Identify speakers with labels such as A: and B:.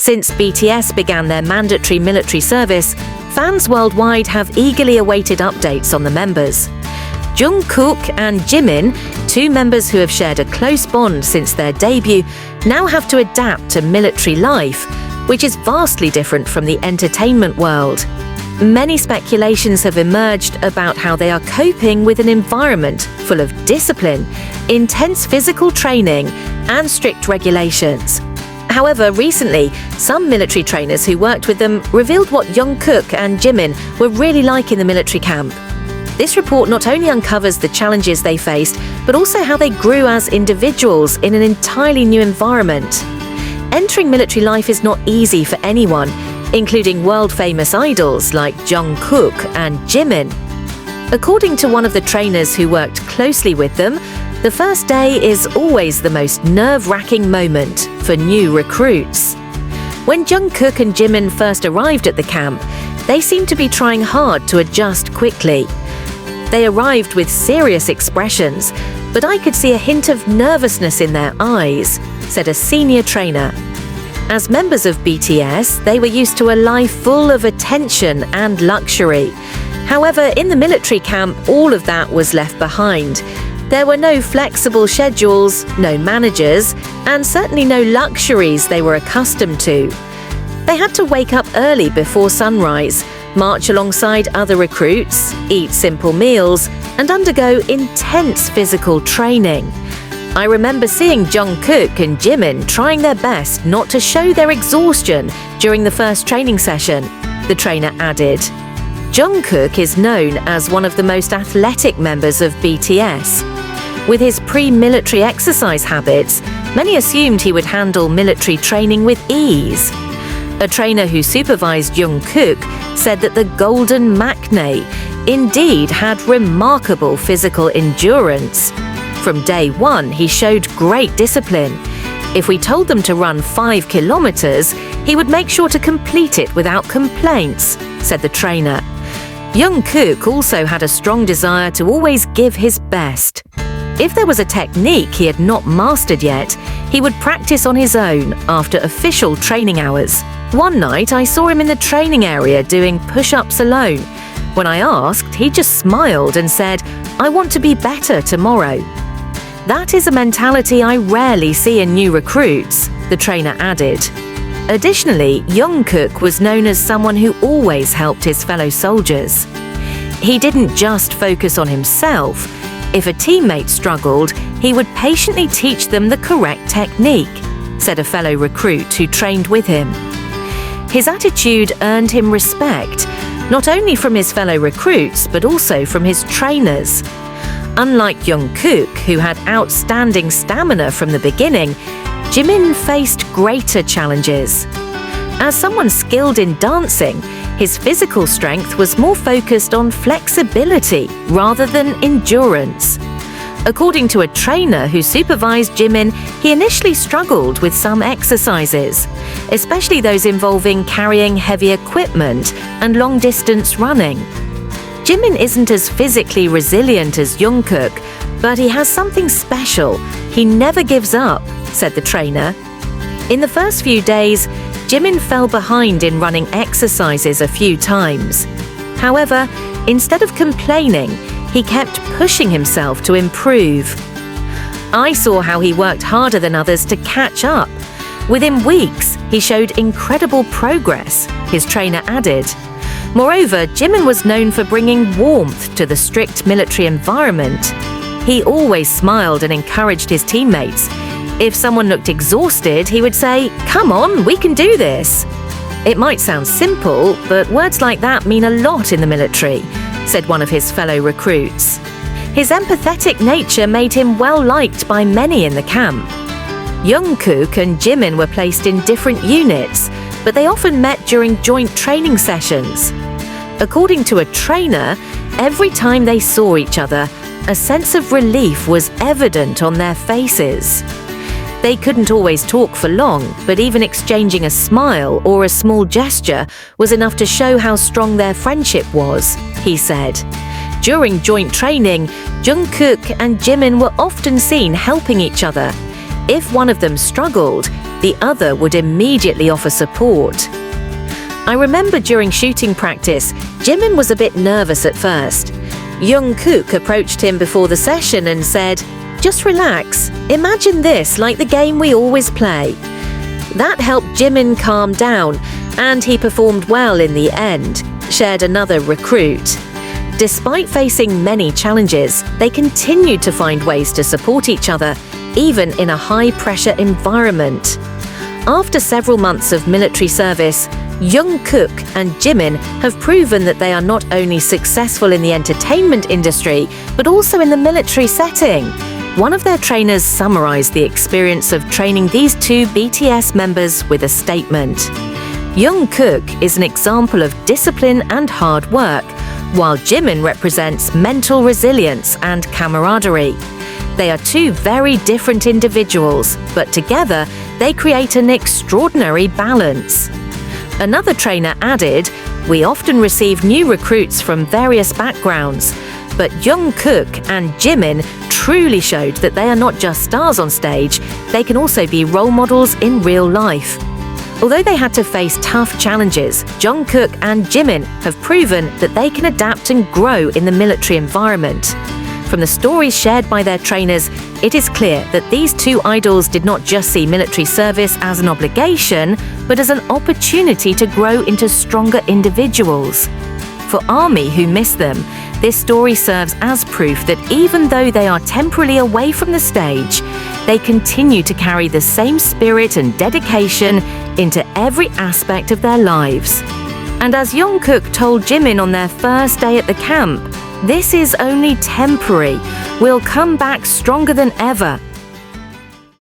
A: Since BTS began their mandatory military service, fans worldwide have eagerly awaited updates on the members. Jungkook and Jimin, two members who have shared a close bond since their debut, now have to adapt to military life, which is vastly different from the entertainment world. Many speculations have emerged about how they are coping with an environment full of discipline, intense physical training, and strict regulations. However, recently, some military trainers who worked with them revealed what Jungkook and Jimin were really like in the military camp. This report not only uncovers the challenges they faced, but also how they grew as individuals in an entirely new environment. Entering military life is not easy for anyone, including world-famous idols like Jungkook and Jimin. According to one of the trainers who worked closely with them, the first day is always the most nerve-wracking moment for new recruits. When Jungkook and Jimin first arrived at the camp, they seemed to be trying hard to adjust quickly. They arrived with serious expressions, but I could see a hint of nervousness in their eyes, said a senior trainer. As members of BTS, they were used to a life full of attention and luxury. However, in the military camp, all of that was left behind. There were no flexible schedules, no managers, and certainly no luxuries they were accustomed to. They had to wake up early before sunrise, march alongside other recruits, eat simple meals, and undergo intense physical training. I remember seeing Jungkook and Jimin trying their best not to show their exhaustion during the first training session, the trainer added. Jungkook is known as one of the most athletic members of BTS. With his pre-military exercise habits, many assumed he would handle military training with ease. A trainer who supervised Jungkook said that the Golden Maknae indeed had remarkable physical endurance. From day one, he showed great discipline. If we told them to run 5 kilometers, he would make sure to complete it without complaints, said the trainer. Jungkook also had a strong desire to always give his best. If there was a technique he had not mastered yet, he would practice on his own after official training hours. One night, I saw him in the training area doing push-ups alone. When I asked, he just smiled and said, "I want to be better tomorrow." That is a mentality I rarely see in new recruits, the trainer added. Additionally, Jungkook was known as someone who always helped his fellow soldiers. He didn't just focus on himself. If a teammate struggled, he would patiently teach them the correct technique, said a fellow recruit who trained with him. His attitude earned him respect, not only from his fellow recruits, but also from his trainers. Unlike Jungkook, who had outstanding stamina from the beginning, Jimin faced greater challenges. As someone skilled in dancing, his physical strength was more focused on flexibility rather than endurance. According to a trainer who supervised Jimin, he initially struggled with some exercises, especially those involving carrying heavy equipment and long-distance running. Jimin isn't as physically resilient as Jungkook, but he has something special. He never gives up, said the trainer. In the first few days, Jimin fell behind in running exercises a few times. However, instead of complaining, he kept pushing himself to improve. I saw how he worked harder than others to catch up. Within weeks, he showed incredible progress, his trainer added. Moreover, Jimin was known for bringing warmth to the strict military environment. He always smiled and encouraged his teammates. If someone looked exhausted, he would say, "Come on, we can do this." It might sound simple, but words like that mean a lot in the military, said one of his fellow recruits. His empathetic nature made him well-liked by many in the camp. Jungkook and Jimin were placed in different units, but they often met during joint training sessions. According to a trainer, every time they saw each other, a sense of relief was evident on their faces. They couldn't always talk for long, but even exchanging a smile or a small gesture was enough to show how strong their friendship was, he said. During joint training, Jungkook and Jimin were often seen helping each other. If one of them struggled, the other would immediately offer support. I remember during shooting practice, Jimin was a bit nervous at first. Jungkook approached him before the session and said, "Just relax. Imagine this like the game we always play." That helped Jimin calm down, and he performed well in the end, shared another recruit. Despite facing many challenges, they continued to find ways to support each other, even in a high-pressure environment. After several months of military service, Jungkook and Jimin have proven that they are not only successful in the entertainment industry, but also in the military setting. One of their trainers summarized the experience of training these two BTS members with a statement. Jungkook is an example of discipline and hard work, while Jimin represents mental resilience and camaraderie. They are two very different individuals, but together they create an extraordinary balance. Another trainer added, "We often receive new recruits from various backgrounds, but Jungkook and Jimin truly showed that they are not just stars on stage, they can also be role models in real life." Although they had to face tough challenges, Jungkook and Jimin have proven that they can adapt and grow in the military environment. From the stories shared by their trainers, it is clear that these two idols did not just see military service as an obligation, but as an opportunity to grow into stronger individuals. For ARMY who miss them, this story serves as proof that even though they are temporarily away from the stage, they continue to carry the same spirit and dedication into every aspect of their lives. And as Jungkook told Jimin on their first day at the camp, "This is only temporary. We'll come back stronger than ever."